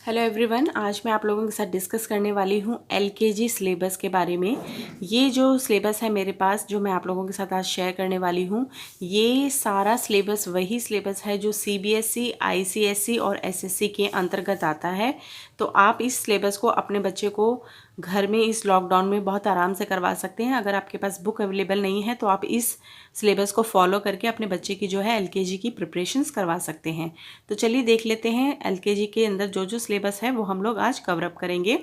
Hello everyone, आज मैं आप लोगों के साथ डिस्कस करने वाली हूँ एलकेजी सिलेबस के बारे में। ये जो सिलेबस है मेरे पास, जो मैं आप लोगों के साथ आज शेयर करने वाली हूँ, ये सारा सिलेबस वही सिलेबस है जो सीबीएसई, आईसीएसई और एसएससी के अंतर्गत आता है। तो आप इस सिलेबस को अपने बच्चे को घर में इस लॉकडाउन में बहुत आराम से करवा सकते हैं। अगर आपके पास बुक अवेलेबल नहीं है तो आप इस सिलेबस को फॉलो करके अपने बच्चे की जो है एलकेजी की प्रिपरेशंस करवा सकते हैं। तो चलिए देख लेते हैं एलकेजी के अंदर जो जो सिलेबस है वो हम लोग आज कवर अप करेंगे।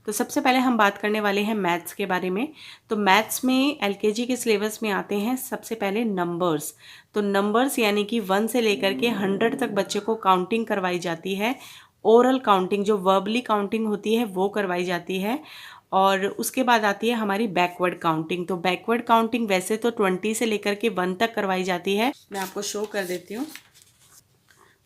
तो सबसे पहले हम बात करने वाले हैं मैथ्स के बारे में। तो मैथ्स में एलकेजी के सिलेबस में आते हैं सबसे पहले नंबर्स। तो नंबर्स यानी कि 1 से लेकर के 100 तक बच्चे को काउंटिंग करवाई जाती है। ओरल काउंटिंग, जो वर्बली काउंटिंग होती है वो करवाई जाती है। और उसके बाद आती है हमारी बैकवर्ड काउंटिंग। तो बैकवर्ड काउंटिंग वैसे तो 20 से लेकर के 1 तक करवाई जाती है। मैं आपको शो कर देती हूँ।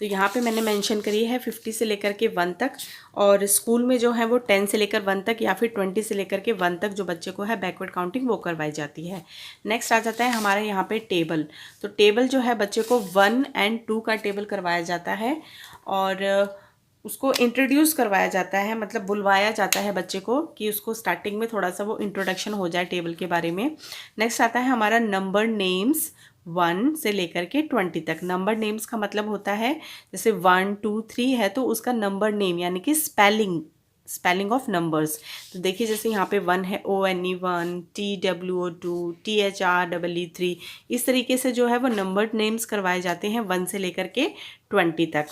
तो यहाँ पे मैंने मेंशन करी है 50 से लेकर के 1 तक, और स्कूल में जो है वो 10 से लेकर 1 तक या फिर 20 से लेकर के 1 तक जो बच्चे को है बैकवर्ड काउंटिंग वो करवाई जाती है। नेक्स्ट आ जाता है हमारे यहाँ पे टेबल। तो टेबल जो है बच्चे को 1 और 2 का टेबल करवाया जाता है, और उसको इंट्रोड्यूस करवाया जाता है, मतलब बुलवाया जाता है बच्चे को कि उसको स्टार्टिंग में थोड़ा सा वो इंट्रोडक्शन हो जाए टेबल के बारे में। नेक्स्ट आता है हमारा नंबर नेम्स। 1 से लेकर के 20 तक नंबर नेम्स का मतलब होता है, जैसे 1 2 3 है तो उसका नंबर नेम यानी कि स्पेलिंग ऑफ नंबर्स। तो देखिए जैसे यहाँ पे 1 है ONE 1, TWO 2, THREE 3, इस तरीके से जो है वो नंबर नेम्स करवाए जाते हैं 1 से लेकर के 20 तक।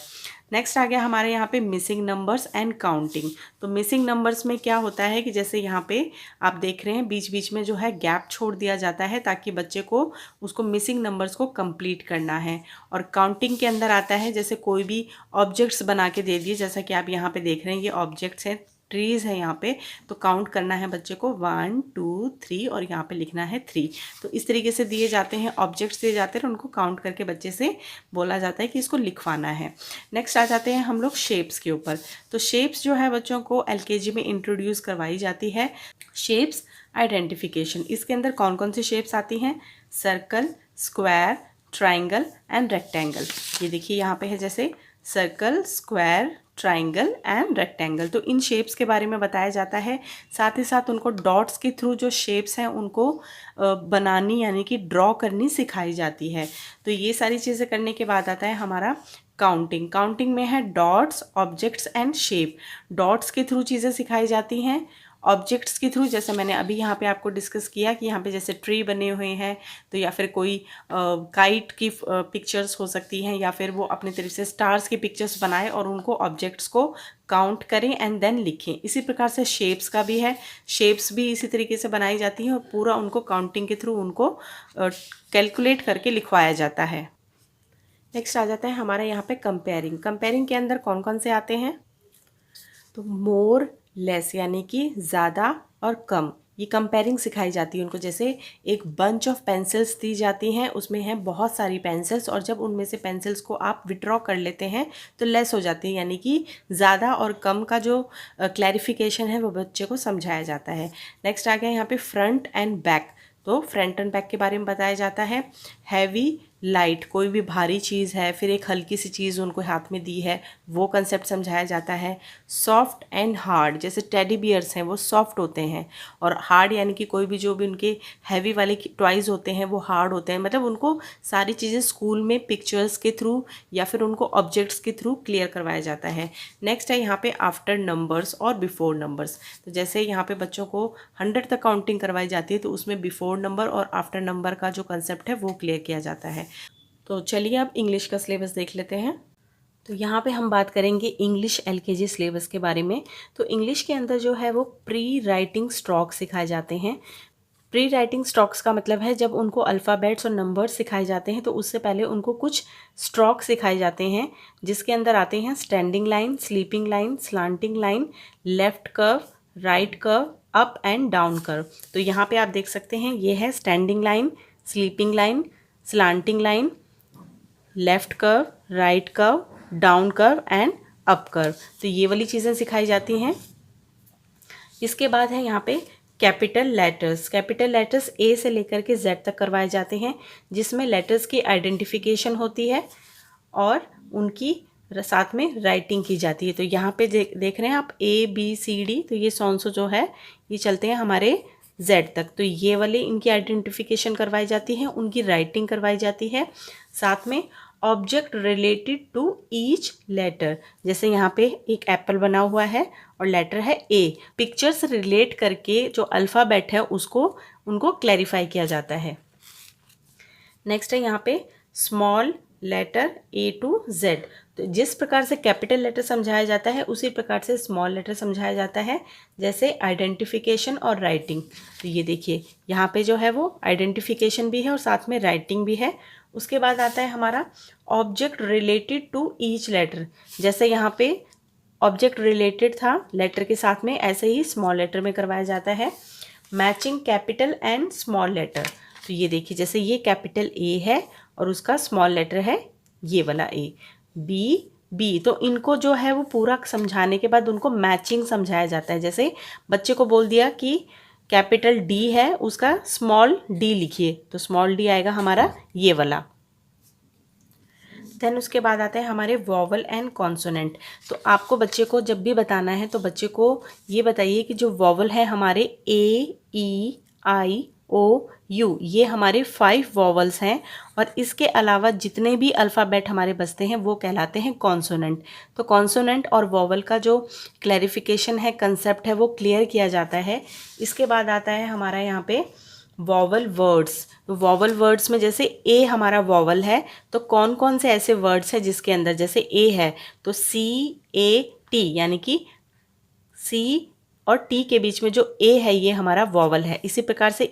नेक्स्ट आ गया हमारे यहाँ पे मिसिंग नंबर्स एंड काउंटिंग। तो मिसिंग नंबर्स में क्या होता है कि जैसे यहाँ पे आप देख रहे हैं बीच बीच में जो है गैप छोड़ दिया जाता है ताकि बच्चे को उसको मिसिंग नंबर्स को कंप्लीट करना है। और काउंटिंग के अंदर आता है जैसे कोई भी ऑब्जेक्ट्स बना के दे दिए, जैसा कि आप यहाँ पे देख रहे हैं ये ऑब्जेक्ट्स हैं, ट्रीज है यहाँ पे। तो काउंट करना है बच्चे को 1 2 3 और यहाँ पे लिखना है 3। तो इस तरीके से दिए जाते हैं, ऑब्जेक्ट्स दिए जाते हैं, उनको काउंट करके बच्चे से बोला जाता है कि इसको लिखवाना है। नेक्स्ट आ जाते हैं हम लोग शेप्स के ऊपर। तो शेप्स जो है बच्चों को एलकेजी में इंट्रोड्यूस करवाई जाती है। शेप्स आइडेंटिफिकेशन, इसके अंदर कौन कौन सी शेप्स आती हैं? Circle, square, triangle and rectangle. ये देखिए यहाँ पे है जैसे circle, square, triangle and rectangle. तो इन शेप्स के बारे में बताया जाता है। साथ ही साथ उनको डॉट्स के थ्रू जो शेप्स हैं उनको बनानी यानी कि ड्रॉ करनी सिखाई जाती है। तो ये सारी चीज़ें करने के बाद आता है हमारा काउंटिंग। काउंटिंग में है dots, objects and shape. Dots के थ्रू चीज़ें सिखाई जाती हैं, ऑब्जेक्ट्स के थ्रू जैसे मैंने अभी यहाँ पे आपको डिस्कस किया कि यहाँ पे जैसे ट्री बने हुए हैं तो या फिर कोई काइट की पिक्चर्स हो सकती हैं, या फिर वो अपने तरीके से स्टार्स की पिक्चर्स बनाए और उनको ऑब्जेक्ट्स को काउंट करें एंड देन लिखें। इसी प्रकार से शेप्स का भी है, शेप्स भी इसी तरीके से बनाई जाती हैं और पूरा उनको काउंटिंग के थ्रू उनको कैलकुलेट करके लिखवाया जाता है। नेक्स्ट आ जाता है हमारा यहाँ पे कंपेयरिंग। कंपेयरिंग के अंदर कौन कौन से आते हैं? तो मोर लेस यानी कि ज़्यादा और कम, ये कंपेयरिंग सिखाई जाती है उनको। जैसे एक बंच ऑफ पेंसिल्स दी जाती हैं, उसमें हैं बहुत सारी पेंसिल्स, और जब उनमें से पेंसिल्स को आप विड्रॉ कर लेते हैं तो लेस हो जाती है, यानी कि ज़्यादा और कम का जो क्लैरिफिकेशन है वो बच्चे को समझाया जाता है। नेक्स्ट आ गया यहाँ पे फ्रंट एंड बैक। तो फ्रंट एंड बैक के बारे में बताया जाता है। हैवी लाइट, कोई भी भारी चीज़ है, फिर एक हल्की सी चीज़ उनको हाथ में दी है, वो कंसेप्ट समझाया जाता है। सॉफ्ट एंड हार्ड, जैसे टेडी बियर्स हैं वो सॉफ्ट होते हैं, और हार्ड यानी कि कोई भी जो भी उनके हैवी वाले टॉयज़ होते हैं वो हार्ड होते हैं। मतलब उनको सारी चीज़ें स्कूल में पिक्चर्स के थ्रू या फिर उनको ऑब्जेक्ट्स के थ्रू क्लियर करवाया जाता है। नेक्स्ट है यहाँ पे आफ्टर नंबर्स और बिफोर नंबर्स। तो जैसे यहाँ पे बच्चों को 100 तक काउंटिंग करवाई जाती है तो उसमें बिफोर नंबर और आफ्टर नंबर का जो कंसेप्ट है वो क्लियर किया जाता है। तो चलिए अब इंग्लिश का सिलेबस देख लेते हैं। तो यहाँ पे हम बात करेंगे इंग्लिश एलकेजी सिलेबस के बारे में। तो इंग्लिश के अंदर जो है वो प्री राइटिंग स्ट्रोक्स सिखाए जाते हैं। प्री राइटिंग स्ट्रोक्स का मतलब है जब उनको अल्फ़ाबेट्स और नंबर्स सिखाए जाते हैं तो उससे पहले उनको कुछ स्ट्रोक सिखाए जाते हैं, जिसके अंदर आते हैं standing line, sleeping line, slanting line, left curve, right curve, up and down curve. तो यहाँ पे आप देख सकते हैं ये है standing line, sleeping line, slanting line, left curve, right curve, down curve and up curve. तो ये वाली चीज़ें सिखाई जाती हैं। इसके बाद है यहाँ पे कैपिटल लेटर्स। कैपिटल लेटर्स ए से लेकर के जेड तक करवाए जाते हैं, जिसमें लेटर्स की आइडेंटिफिकेशन होती है और उनकी साथ में राइटिंग की जाती है। तो यहाँ पे देख रहे हैं आप ABCD, तो ये सॉन्सो जो है ये चलते हैं हमारे Z तक। तो ये वाले इनकी आइडेंटिफिकेशन करवाई जाती है, उनकी राइटिंग करवाई जाती है। साथ में object related to each letter, जैसे यहाँ पे एक एप्पल बना हुआ है और लेटर है A, पिक्चर से रिलेट करके जो अल्फ़ाबेट है उसको उनको क्लैरिफाई किया जाता है। नेक्स्ट है यहाँ पे small letter A to Z। तो जिस प्रकार से कैपिटल लेटर समझाया जाता है उसी प्रकार से स्मॉल लेटर समझाया जाता है, जैसे आइडेंटिफिकेशन और राइटिंग। तो ये देखिए यहाँ पे जो है वो आइडेंटिफिकेशन भी है और साथ में राइटिंग भी है। उसके बाद आता है हमारा object related to each letter. जैसे यहाँ पे ऑब्जेक्ट रिलेटेड था लेटर के साथ में, ऐसे ही स्मॉल लेटर में करवाया जाता है। Matching capital and small letter. तो ये देखिए जैसे ये कैपिटल A है और उसका स्मॉल लेटर है ये वाला A, B, तो इनको जो है वो पूरा समझाने के बाद उनको मैचिंग समझाया जाता है। जैसे बच्चे को बोल दिया कि कैपिटल D है, उसका स्मॉल d लिखिए, तो स्मॉल d आएगा हमारा ये वाला। देन उसके बाद आते हैं हमारे वॉवल एंड कॉन्सोनेंट। तो आपको बच्चे को जब भी बताना है तो बच्चे को ये बताइए कि जो वॉवल है हमारे A, E, I, O, U, ये हमारे 5 वॉवल्स हैं और इसके अलावा जितने भी अल्फ़ाबेट हमारे बचते हैं वो कहलाते हैं कॉन्सोनेंट। तो कॉन्सोनेंट और वॉवल का जो क्लैरिफिकेशन है, कंसेप्ट है, वो क्लियर किया जाता है। इसके बाद आता है हमारा यहाँ पे वॉवल वर्ड्स। तो वॉवल वर्ड्स में जैसे ए हमारा वॉवल है, तो कौन कौन से ऐसे वर्ड्स हैं जिसके अंदर, जैसे ए है तो CAT, यानी कि C और T के बीच में जो ए है ये हमारा वॉवल है। इसी प्रकार से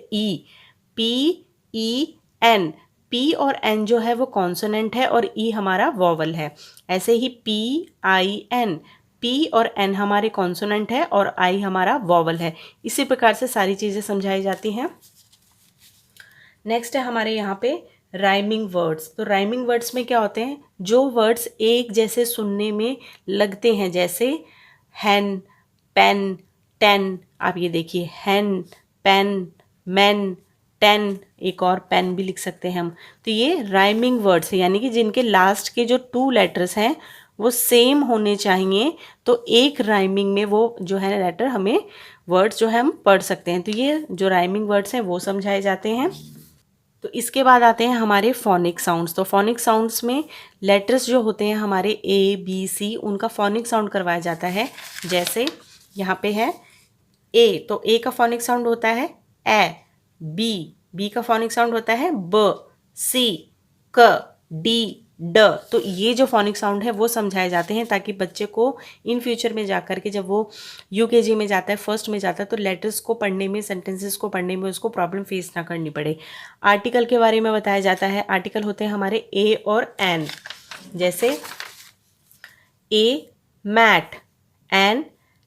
PEN, P और N जो है वो कॉन्सोनेंट है और E हमारा वॉवल है। ऐसे ही PIN, P और N हमारे कॉन्सोनेंट है और I हमारा वॉवल है। इसी प्रकार से सारी चीज़ें समझाई जाती हैं। नेक्स्ट है हमारे यहाँ पे राइमिंग वर्ड्स। तो राइमिंग वर्ड्स में क्या होते हैं, जो वर्ड्स एक जैसे सुनने में लगते हैं, जैसे हैन, पेन, टेन। आप ये देखिए हैन, पेन, मैन, टेन, एक और पेन भी लिख सकते हैं हम। तो ये राइमिंग वर्ड्स है, यानी कि जिनके लास्ट के जो 2 लेटर्स हैं वो सेम होने चाहिए, तो एक राइमिंग में वो जो है लेटर हमें वर्ड्स जो है हम पढ़ सकते हैं। तो ये जो राइमिंग वर्ड्स हैं वो समझाए जाते हैं। तो इसके बाद आते हैं हमारे फोनिक साउंड्स। तो फोनिक साउंड्स में लेटर्स जो होते हैं हमारे A, B, C, उनका फोनिक साउंड करवाया जाता है। जैसे यहाँ पे है A, तो A का फोनिक साउंड होता है ए, B का फोनिक साउंड होता है ब, C, क, D, ड। तो ये जो फोनिक साउंड है वो समझाए जाते हैं, ताकि बच्चे को इन फ्यूचर में जाकर के जब वो UKG में जाता है, फर्स्ट में जाता है, तो लेटर्स को पढ़ने में, सेंटेंसेस को पढ़ने में उसको प्रॉब्लम फेस ना करनी पड़े। आर्टिकल के बारे में बताया जाता है। आर्टिकल होते हैं हमारे A और N। जैसे A मैट, एन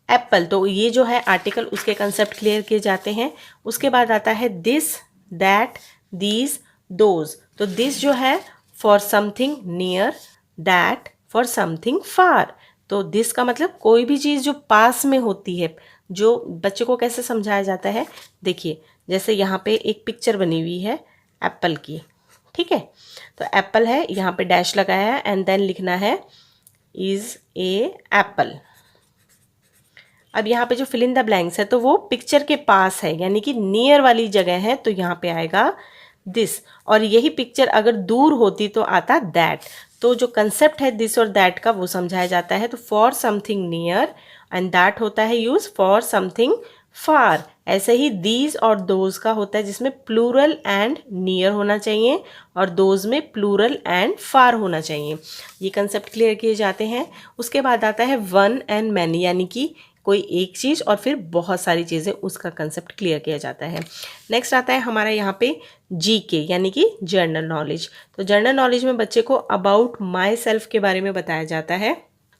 एप्पल, तो ये जो है आर्टिकल, उसके कंसेप्ट क्लियर किए जाते हैं। उसके बाद आता है दिस, दैट, दीज, दोज। तो दिस जो है for something near, that for something far. तो दिस का मतलब कोई भी चीज़ जो पास में होती है। जो बच्चे को कैसे समझाया जाता है, देखिए जैसे यहाँ पे एक पिक्चर बनी हुई है एप्पल की, ठीक है। तो एप्पल है, यहाँ पे डैश लगाया है एंड देन लिखना है इज़ ए एप्पल। अब यहाँ पे जो फिल इन द ब्लैंक्स है तो वो पिक्चर के पास है, यानी कि नियर वाली जगह है, तो यहाँ पे आएगा दिस। और यही पिक्चर अगर दूर होती तो आता दैट। तो जो कंसेप्ट है दिस और दैट का वो समझाया जाता है। तो for something near and that होता है यूज फॉर समथिंग फार। ऐसे ही दीज और दोज का होता है जिसमें प्लूरल एंड नियर होना चाहिए और दोज में प्लूरल एंड फार होना चाहिए। ये कंसेप्ट क्लियर किए जाते हैं। उसके बाद आता है वन एंड मैनी, यानी कि कोई एक चीज़ और फिर बहुत सारी चीज़ें, उसका कंसेप्ट क्लियर किया जाता है। नेक्स्ट आता है हमारा यहाँ पे GK, यानी कि जनरल नॉलेज। तो जनरल नॉलेज में बच्चे को अबाउट माई सेल्फ के बारे में बताया जाता है।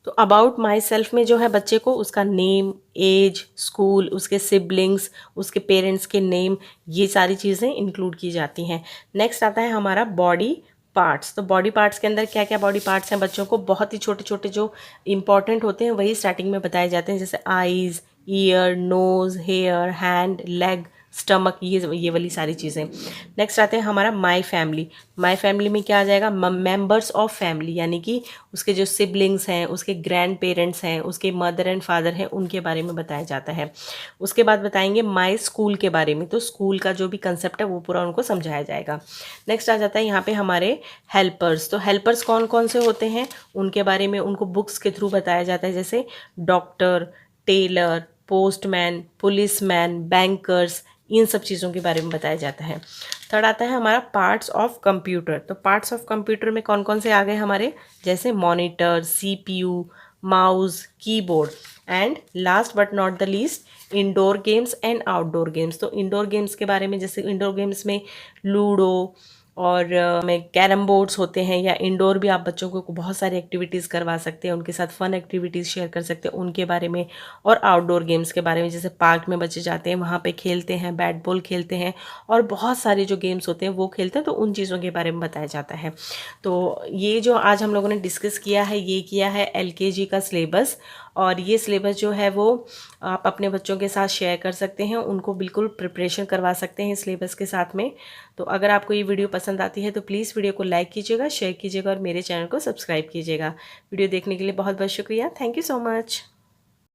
तो अबाउट माई सेल्फ में जो है बच्चे को उसका नेम, एज, स्कूल, उसके सिबलिंग्स, उसके पेरेंट्स के नेम, ये सारी चीज़ें इंक्लूड की जाती हैं। नेक्स्ट आता है हमारा बॉडी पार्ट्स। तो बॉडी पार्ट्स के अंदर क्या क्या बॉडी पार्ट्स हैं, बच्चों को बहुत ही छोटे छोटे जो इंपॉर्टेंट होते हैं वही स्टार्टिंग में बताए जाते हैं। जैसे eyes, ear, nose, hair, hand, leg, stomach, ये वाली सारी चीज़ें। नेक्स्ट आते हैं हमारा माय फैमिली। माय फैमिली में क्या आ जाएगा, मेंबर्स ऑफ फैमिली, यानी कि उसके जो सिबलिंग्स हैं, उसके ग्रैंड पेरेंट्स हैं, उसके मदर एंड फादर हैं, उनके बारे में बताया जाता है। उसके बाद बताएंगे माय स्कूल के बारे में, तो स्कूल का जो भी कंसेप्ट है वो पूरा उनको समझाया जाएगा। नेक्स्ट आ जाता है यहाँ पे हमारे हेल्पर्स। तो हेल्पर्स कौन कौन से होते हैं उनके बारे में उनको बुक्स के थ्रू बताया जाता है, जैसे doctor, tailor, postman, policeman, bankers, इन सब चीज़ों के बारे में बताया जाता है। थर्ड आता है हमारा पार्ट्स ऑफ कंप्यूटर। तो पार्ट्स ऑफ कंप्यूटर में कौन कौन से आ गए हमारे, जैसे monitor, CPU, mouse, keyboard, and last but not the least indoor games and outdoor games. तो इंडोर गेम्स के बारे में, जैसे इंडोर गेम्स में लूडो और में कैरम बोर्ड्स होते हैं, या इंडोर भी आप बच्चों को बहुत सारी एक्टिविटीज़ करवा सकते हैं, उनके साथ फन एक्टिविटीज़ शेयर कर सकते हैं उनके बारे में। और आउटडोर गेम्स के बारे में, जैसे पार्क में बच्चे जाते हैं, वहाँ पे खेलते हैं, बैट बॉल खेलते हैं, और बहुत सारे जो गेम्स होते हैं वो खेलते हैं, तो उन चीज़ों के बारे में बताया जाता है। तो ये जो आज हम लोगों ने डिस्कस किया है, ये किया है LKG का सिलेबस। और ये सिलेबस जो है वो आप अपने बच्चों के साथ शेयर कर सकते हैं, उनको बिल्कुल प्रिपरेशन करवा सकते हैं सिलेबस के साथ में। तो अगर आपको ये वीडियो पसंद आती है तो प्लीज़ वीडियो को लाइक कीजिएगा, शेयर कीजिएगा और मेरे चैनल को सब्सक्राइब कीजिएगा। वीडियो देखने के लिए बहुत बहुत शुक्रिया। Thank you so much.